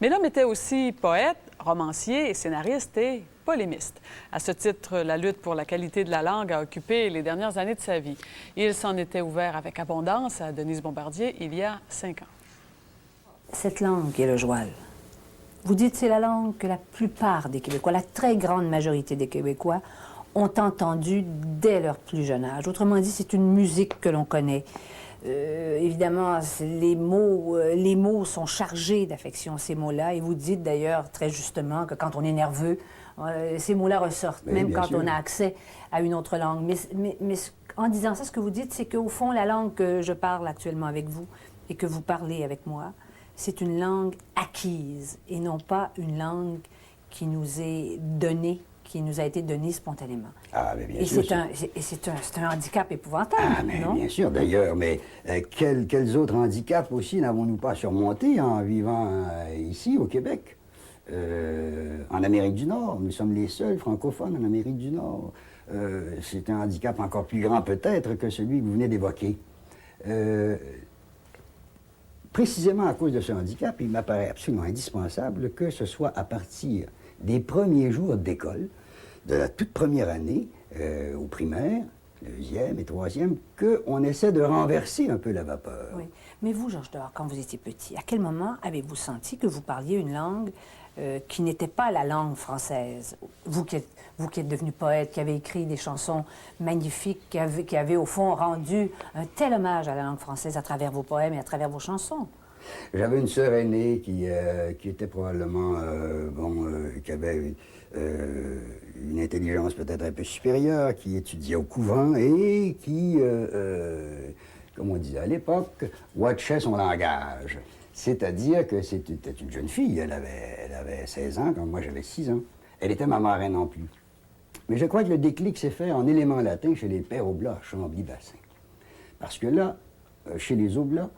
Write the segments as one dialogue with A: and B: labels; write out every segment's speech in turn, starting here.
A: Mais l'homme était aussi poète, romancier et scénariste et polémiste. À ce titre, la lutte pour la qualité de la langue a occupé les dernières années de sa vie. Il s'en était ouvert avec abondance à Denise Bombardier il y a 5 ans.
B: Cette langue qui est le joual, vous dites c'est la langue que la plupart des Québécois, la très grande majorité des Québécois, ont entendue dès leur plus jeune âge. Autrement dit, c'est une musique que l'on connaît. Évidemment, les mots sont chargés d'affection, ces mots-là. Et vous dites d'ailleurs très justement que quand on est nerveux, ces mots-là ressortent,
C: oui,
B: même quand
C: sûr.
B: on a accès à une autre langue. Mais en disant ça, ce que vous dites, c'est qu'au fond, la langue que je parle actuellement avec vous et que vous parlez avec moi, c'est une langue acquise et non pas une langue qui nous est donnée, qui nous a été donnée spontanément.
C: Ah, mais bien
B: et
C: sûr.
B: c'est un handicap épouvantable,
C: Ah, mais
B: non?
C: bien sûr, d'ailleurs. Mais quels autres handicaps aussi n'avons-nous pas surmontés en vivant ici, au Québec? En Amérique du Nord, nous sommes les seuls francophones en Amérique du Nord. C'est un handicap encore plus grand peut-être que celui que vous venez d'évoquer. Précisément à cause de ce handicap, il m'apparaît absolument indispensable que ce soit à partir des premiers jours d'école, de la toute première année, au primaire, deuxième et troisième, qu'on essaie de renverser un peu la vapeur.
B: Oui. Mais vous, Georges Dehors, quand vous étiez petit, à quel moment avez-vous senti que vous parliez une langue qui n'était pas la langue française? Vous qui êtes devenu poète, qui avez écrit des chansons magnifiques, qui avez au fond rendu un tel hommage à la langue française à travers vos poèmes et à travers vos chansons.
C: J'avais une sœur aînée qui était probablement, qui avait une intelligence peut-être un peu supérieure, qui étudiait au couvent et qui, comme on disait à l'époque, watchait son langage. C'est-à-dire que c'était une jeune fille, elle avait 16 ans quand moi j'avais 6 ans. Elle était ma marraine en plus. Mais je crois que le déclic s'est fait en éléments latins chez les pères Oblats à Chambly-Bassin. Parce que là, chez les Oblats,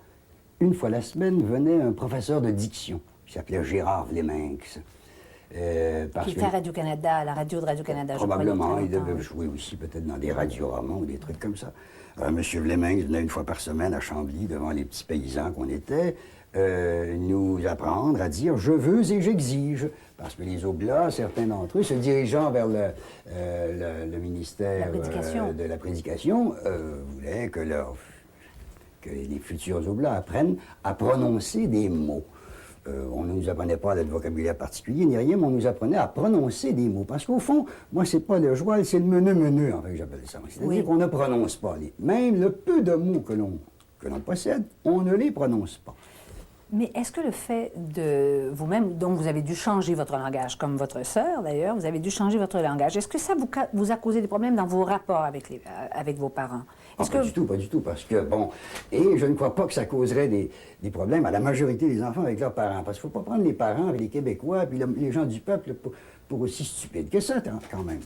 C: une fois la semaine, venait un professeur de diction qui s'appelait Gérard Vleminx.
B: Qui était à Radio-Canada, à la radio de Radio-Canada.
C: Probablement, il devait jouer aussi peut-être dans des radioromans ou des trucs comme ça. M. Vleminx venait une fois par semaine à Chambly, devant les petits paysans qu'on était, nous apprendre à dire « je veux et j'exige ». Parce que les Oblats, certains d'entre eux, se dirigeant vers le ministère de la Prédication, voulaient que les futurs Oblats apprennent à prononcer des mots. On ne nous apprenait pas de vocabulaire particulier ni rien, mais on nous apprenait à prononcer des mots. Parce qu'au fond, moi, c'est pas le joual, c'est le meneu, en fait, j'appelle ça. C'est-à-dire qu'on ne prononce pas. Même le peu de mots que l'on possède, on ne les prononce pas.
B: Mais est-ce que le fait de vous-même, donc vous avez dû changer votre langage, comme votre sœur d'ailleurs, vous avez dû changer votre langage, est-ce que ça vous a causé des problèmes dans vos rapports avec vos parents?
C: Pas du tout, parce que, et je ne crois pas que ça causerait des problèmes à la majorité des enfants avec leurs parents, parce qu'il ne faut pas prendre les parents avec les Québécois, puis les gens du peuple pour aussi stupides que ça, quand même.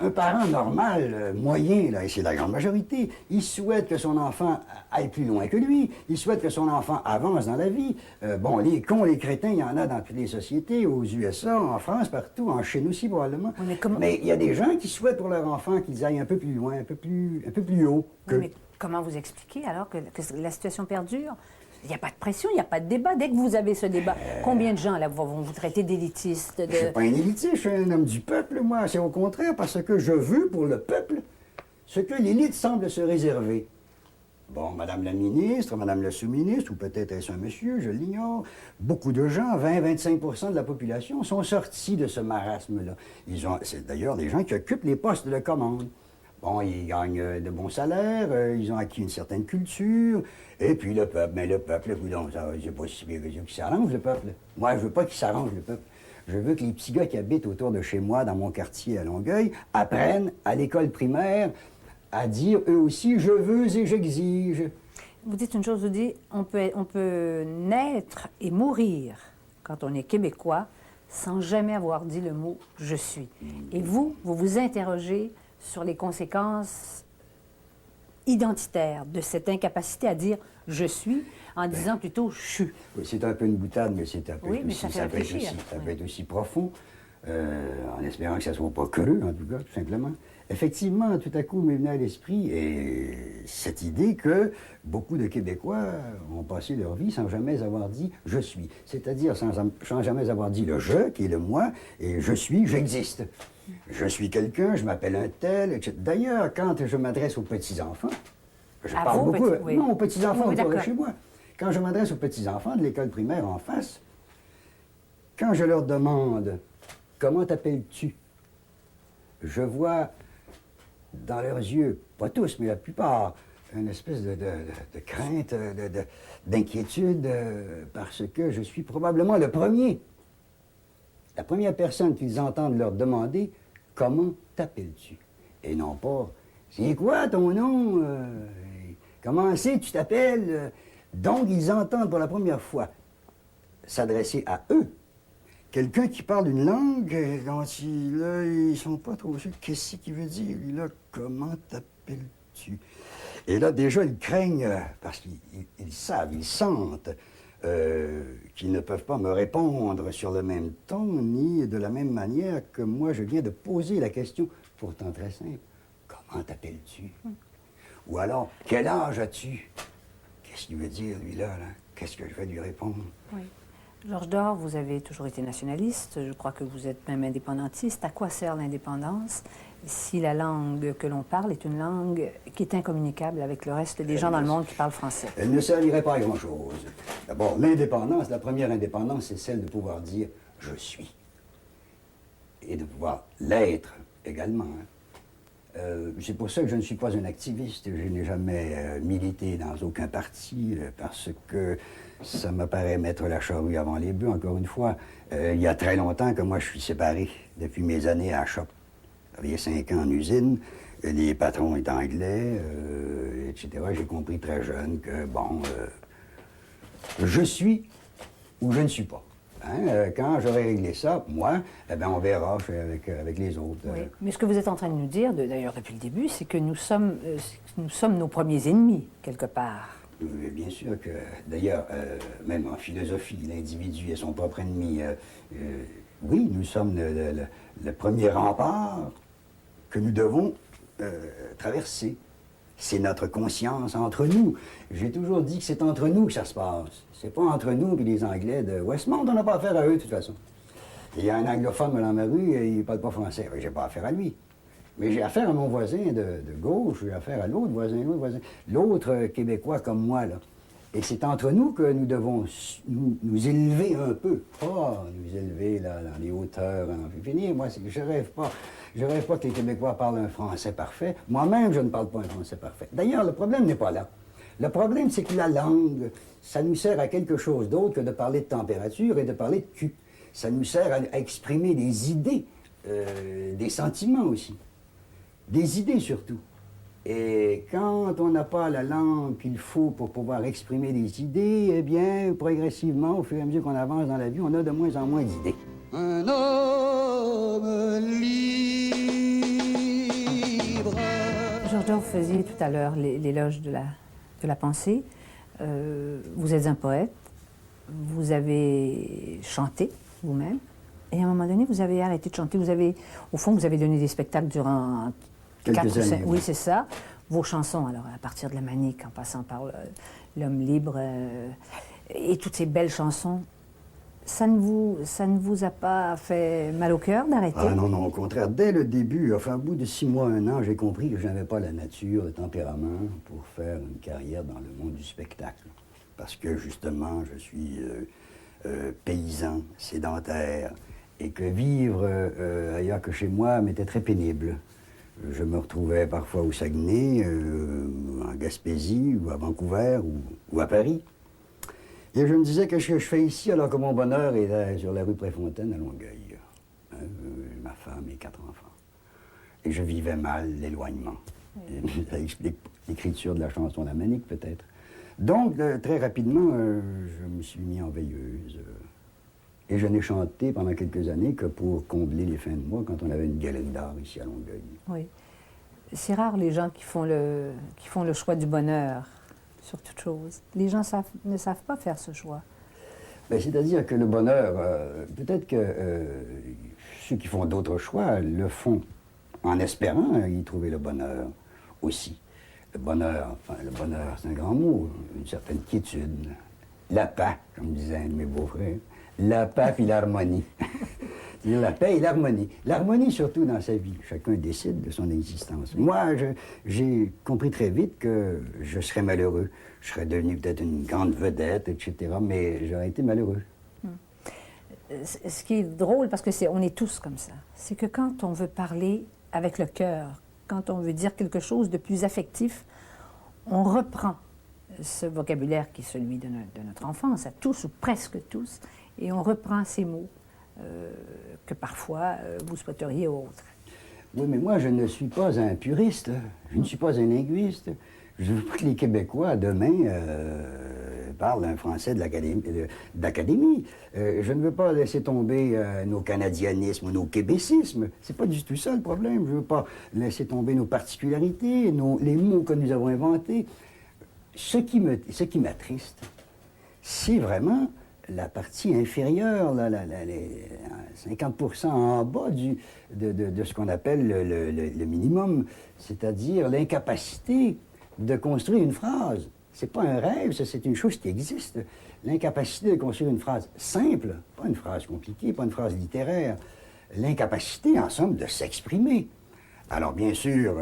C: Un parent normal, moyen, là, et c'est la grande majorité, il souhaite que son enfant aille plus loin que lui, il souhaite que son enfant avance dans la vie. Les cons, les crétins, il y en a dans toutes les sociétés, aux USA, en France, partout, en Chine aussi probablement. Mais il y a des gens qui souhaitent pour leur enfant qu'ils aillent un peu plus loin, un peu plus haut.
B: Mais comment vous expliquez alors que la situation perdure? Il n'y a pas de pression, il n'y a pas de débat. Dès que vous avez ce débat, combien de gens là, vont vous traiter d'élitiste?
C: Je ne suis pas un élitiste, je suis un homme du peuple, moi. C'est au contraire parce que je veux pour le peuple ce que l'élite semble se réserver. Madame la ministre, Madame la sous-ministre, ou peut-être est-ce un monsieur, je l'ignore, beaucoup de gens, 20-25% de la population, sont sortis de ce marasme-là. C'est d'ailleurs des gens qui occupent les postes de commande. Ils gagnent de bons salaires, ils ont acquis une certaine culture, et puis le peuple, c'est pas si bien qu'il s'arrange, le peuple. Moi, je veux pas qu'il s'arrange, le peuple. Je veux que les petits gars qui habitent autour de chez moi, dans mon quartier à Longueuil, apprennent à l'école primaire à dire, eux aussi, je veux et j'exige.
B: Vous dites une chose, vous dites, on peut naître et mourir quand on est québécois sans jamais avoir dit le mot « je suis ». Et vous vous interrogez sur les conséquences identitaires de cette incapacité à dire « je suis » en disant plutôt « je suis ».
C: Oui, c'est un peu une boutade, mais c'est un peu
B: oui, mais ça peut
C: être aussi profond. en espérant que ça ne soit pas creux, en tout cas, tout simplement. Effectivement, tout à coup, m'est venu à l'esprit cette idée que beaucoup de Québécois ont passé leur vie sans jamais avoir dit « je suis », c'est-à-dire sans jamais avoir dit le « je », qui est le « moi », et « je suis », j'existe. Je suis quelqu'un, je m'appelle un tel, etc. D'ailleurs, quand je m'adresse aux petits-enfants, je parle beaucoup...
B: oui.
C: Non, aux petits-enfants
B: Oui,
C: autour de
B: d'accord.
C: chez moi. Quand je m'adresse aux petits-enfants de l'école primaire en face, quand je leur demande « comment t'appelles-tu », je vois dans leurs yeux, pas tous, mais la plupart, une espèce de crainte, d'inquiétude, parce que je suis probablement le premier. La première personne qu'ils entendent leur demander « comment t'appelles-tu » et non pas « c'est quoi ton nom comment c'est tu t'appelles » Donc, ils entendent pour la première fois s'adresser à eux. Quelqu'un qui parle une langue dont ils ne sont pas trop sûrs. Qu'est-ce qu'il veut dire, lui, là? Comment t'appelles-tu? Et là, déjà, ils craignent, parce qu'ils savent, ils sentent qu'ils ne peuvent pas me répondre sur le même ton, ni de la même manière que moi, je viens de poser la question, pourtant très simple. Comment t'appelles-tu? Ou alors, quel âge as-tu? Qu'est-ce qu'il veut dire, lui, là? Qu'est-ce que je vais lui répondre?
B: Oui. Georges Dor, vous avez toujours été nationaliste, je crois que vous êtes même indépendantiste. À quoi sert l'indépendance si la langue que l'on parle est une langue qui est incommunicable avec le reste des gens dans le monde qui parlent français?
C: Elle ne servirait pas à grand-chose. D'abord, l'indépendance, la première indépendance, c'est celle de pouvoir dire « je suis » et de pouvoir l'être également. C'est pour ça que je ne suis pas un activiste. Je n'ai jamais milité dans aucun parti parce que ça me paraît mettre la charrue avant les bœufs. Encore une fois, il y a très longtemps que moi je suis séparé depuis mes années à Choc. J'avais 5 ans en usine, les patrons étaient anglais, etc. J'ai compris très jeune que, bon, je suis ou je ne suis pas. Hein? Quand j'aurai réglé ça, moi, eh bien, on verra avec les autres.
B: Oui. Mais ce que vous êtes en train de nous dire, d'ailleurs depuis le début, c'est que nous sommes nos premiers ennemis, quelque part.
C: Bien sûr que, d'ailleurs, même en philosophie, l'individu est son propre ennemi. Oui, nous sommes le premier rempart que nous devons traverser. C'est notre conscience entre nous. J'ai toujours dit que c'est entre nous que ça se passe. C'est pas entre nous et les Anglais de Westmont. On n'a pas affaire à eux, de toute façon. Il y a un anglophone dans ma rue et il ne parle pas français. J'ai pas affaire à lui. Mais j'ai affaire à mon voisin de gauche, j'ai affaire à l'autre voisin, l'autre Québécois comme moi, là. Et c'est entre nous que nous devons nous élever un peu. Pas nous élever là, dans les hauteurs. Moi, je rêve pas. Je rêve pas que les Québécois parlent un français parfait. Moi-même, je ne parle pas un français parfait. D'ailleurs, le problème n'est pas là. Le problème, c'est que la langue, ça nous sert à quelque chose d'autre que de parler de température et de parler de cul. Ça nous sert à exprimer des idées, des sentiments aussi. Des idées surtout. Et quand on n'a pas la langue qu'il faut pour pouvoir exprimer des idées, eh bien, progressivement, au fur et à mesure qu'on avance dans la vie, on a de moins en moins d'idées. Un homme libre.
B: Georges Dor, vous faisiez tout à l'heure l'éloge de la pensée. Vous êtes un poète, vous avez chanté vous-même, et à un moment donné, vous avez arrêté de chanter. Au fond, vous avez donné des spectacles durant
C: quelques années.
B: Oui, c'est ça. Vos chansons, alors, à partir de La Manique, en passant par L'Homme libre, et toutes ces belles chansons, ça ne vous a pas fait mal au cœur d'arrêter?
C: Ah non, non, au contraire. Dès le début, enfin, au bout de 6 mois, 1 an, j'ai compris que je n'avais pas la nature, le tempérament pour faire une carrière dans le monde du spectacle. Parce que, justement, je suis paysan, sédentaire, et que vivre ailleurs que chez moi m'était très pénible. Je me retrouvais parfois au Saguenay, en Gaspésie, ou à Vancouver, ou à Paris. Et je me disais, qu'est-ce que je fais ici alors que mon bonheur est sur la rue Préfontaine à Longueuil. Ma femme et 4 enfants. Et je vivais mal l'éloignement. Oui. Ça explique l'écriture de la chanson La Manique, peut-être. Donc, très rapidement, je me suis mis en veilleuse. Et je n'ai chanté pendant quelques années que pour combler les fins de mois quand on avait une galerie d'art ici à Longueuil.
B: Oui. C'est rare les gens qui font le choix du bonheur sur toute chose. Les gens ne savent pas faire ce choix.
C: Ben, c'est-à-dire que le bonheur, peut-être que ceux qui font d'autres choix le font en espérant y trouver le bonheur aussi. Le bonheur, c'est un grand mot, une certaine quiétude. La paix, comme disait un de mes beaux-frères. La paix puis l'harmonie. La paix et l'harmonie. L'harmonie surtout dans sa vie. Chacun décide de son existence. Moi, j'ai compris très vite que je serais malheureux. Je serais devenu peut-être une grande vedette, etc., mais j'aurais été malheureux.
B: Ce qui est drôle, parce on est tous comme ça, c'est que quand on veut parler avec le cœur, quand on veut dire quelque chose de plus affectif, on reprend ce vocabulaire qui est celui de notre enfance, à tous ou presque tous, et on reprend ces mots que parfois vous souhaiteriez autres.
C: Oui, mais moi, je ne suis pas un puriste, je ne suis pas un linguiste. Je veux pas que les Québécois, demain, parlent un français d'académie. Je ne veux pas laisser tomber nos canadianismes ou nos québécismes. C'est pas du tout ça le problème. Je veux pas laisser tomber nos particularités, les mots que nous avons inventés. Ce qui m'attriste, c'est vraiment la partie inférieure, les 50% en bas de ce qu'on appelle le minimum, c'est-à-dire l'incapacité de construire une phrase. C'est pas un rêve, ça, c'est une chose qui existe. L'incapacité de construire une phrase simple, pas une phrase compliquée, pas une phrase littéraire. L'incapacité, en somme, de s'exprimer. Alors, bien sûr,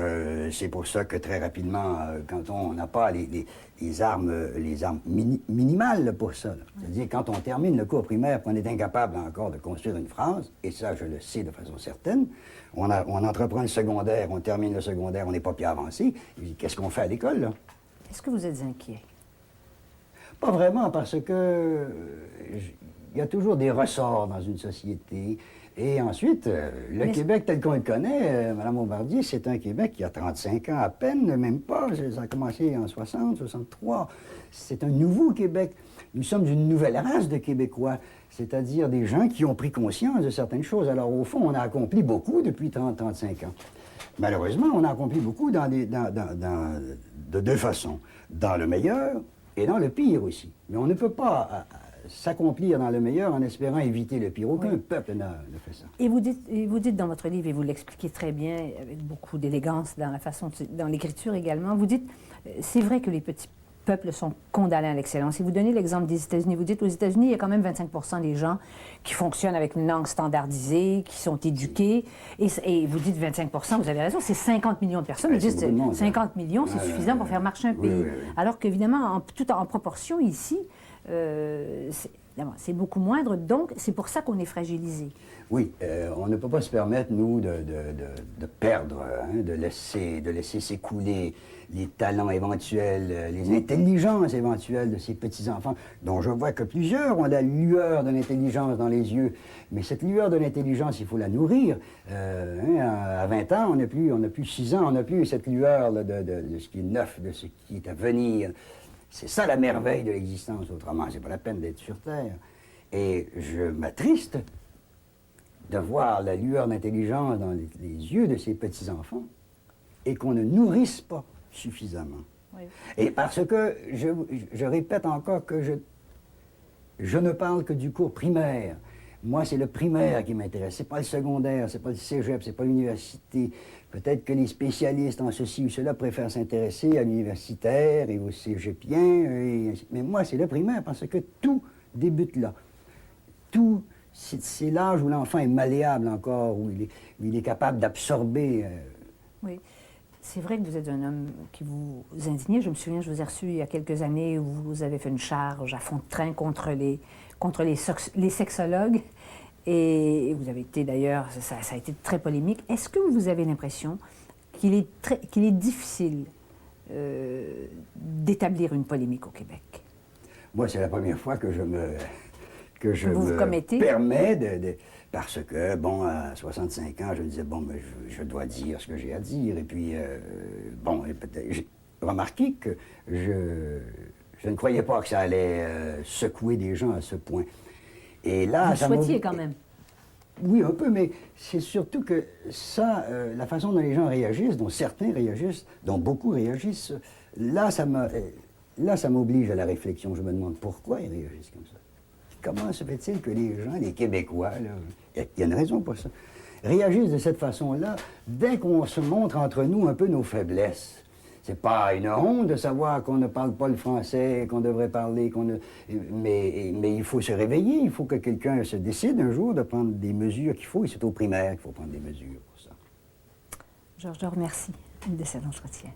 C: c'est pour ça que très rapidement, quand on n'a pas les armes minimales pour ça, c'est-à-dire quand on termine le cours primaire, qu'on est incapable encore de construire une phrase, et ça, je le sais de façon certaine, on entreprend le secondaire, on termine le secondaire, on n'est pas bien avancé, qu'est-ce qu'on fait à l'école, là?
B: Est-ce que vous êtes inquiet?
C: Pas vraiment, parce que il y a toujours des ressorts dans une société. Et ensuite, le Québec tel qu'on le connaît, Mme Bombardier, c'est un Québec qui a 35 ans à peine, même pas. Ça a commencé en 60, 63. C'est un nouveau Québec. Nous sommes une nouvelle race de Québécois, c'est-à-dire des gens qui ont pris conscience de certaines choses. Alors, au fond, on a accompli beaucoup depuis 30-35 ans. Malheureusement, on a accompli beaucoup de deux façons. Dans le meilleur et dans le pire aussi. Mais on ne peut pas s'accomplir dans le meilleur en espérant éviter le pire. Aucun peuple n'a fait ça.
B: Et vous dites dans votre livre, et vous l'expliquez très bien, avec beaucoup d'élégance dans la façon, dans l'écriture également, vous dites, c'est vrai que les petits peuples sont condamnés à l'excellence. Et vous donnez l'exemple des États-Unis. Vous dites, aux États-Unis, il y a quand même 25% des gens qui fonctionnent avec une langue standardisée, qui sont éduqués. Et vous dites 25%, vous avez raison, c'est 50 millions de personnes. Vous dites, 50 millions, c'est suffisant pour faire marcher un pays. Oui. Alors qu'évidemment, tout en proportion ici, c'est beaucoup moindre, donc c'est pour ça qu'on est fragilisé.
C: Oui, on ne peut pas se permettre, nous, de perdre, de laisser s'écouler les talents éventuels, les intelligences éventuelles de ces petits-enfants, dont je vois que plusieurs ont la lueur de l'intelligence dans les yeux. Mais cette lueur de l'intelligence, il faut la nourrir. À 20 ans, on n'a plus 6 ans, on n'a plus cette lueur de ce qui est neuf, de ce qui est à venir. C'est ça la merveille de l'existence, autrement, c'est pas la peine d'être sur Terre. Et je m'attriste de voir la lueur d'intelligence dans les yeux de ces petits-enfants et qu'on ne nourrisse pas suffisamment. Oui. Et parce que, je répète encore que je ne parle que du cours primaire. Moi, c'est le primaire qui m'intéresse, c'est pas le secondaire, c'est pas le cégep, c'est pas l'université. Peut-être que les spécialistes en ceci ou cela préfèrent s'intéresser à l'universitaire et au cégepien, mais moi, c'est le primaire parce que tout débute là. Tout, c'est l'âge où l'enfant est malléable encore, où il est capable d'absorber.
B: Oui. C'est vrai que vous êtes un homme qui vous indignait. Je me souviens, je vous ai reçu il y a quelques années où vous avez fait une charge à fond de train contre les sexologues. Et vous avez été d'ailleurs, ça a été très polémique. Est-ce que vous avez l'impression qu'il est difficile d'établir une polémique au Québec?
C: Moi, c'est la première fois que je me
B: commettez?
C: Permets parce que, bon, à 65 ans, je me disais, bon, mais je dois dire ce que j'ai à dire. Et puis, j'ai remarqué que je ne croyais pas que ça allait secouer des gens à ce point. Et là,
B: vous souhaitiez quand même?
C: Oui, un peu, mais c'est surtout que ça, la façon dont les gens réagissent, dont certains réagissent, dont beaucoup réagissent, là, ça m'oblige à la réflexion. Je me demande pourquoi ils réagissent comme ça. comment se fait-il que les gens, les Québécois, là, il y a une raison pour ça, réagissent de cette façon-là dès qu'on se montre entre nous un peu nos faiblesses? C'est pas une honte de savoir qu'on ne parle pas le français, qu'on devrait parler, mais il faut se réveiller, il faut que quelqu'un se décide un jour de prendre des mesures qu'il faut, et c'est au primaire qu'il faut prendre des mesures pour ça.
B: Georges, je te remercie de cet entretien.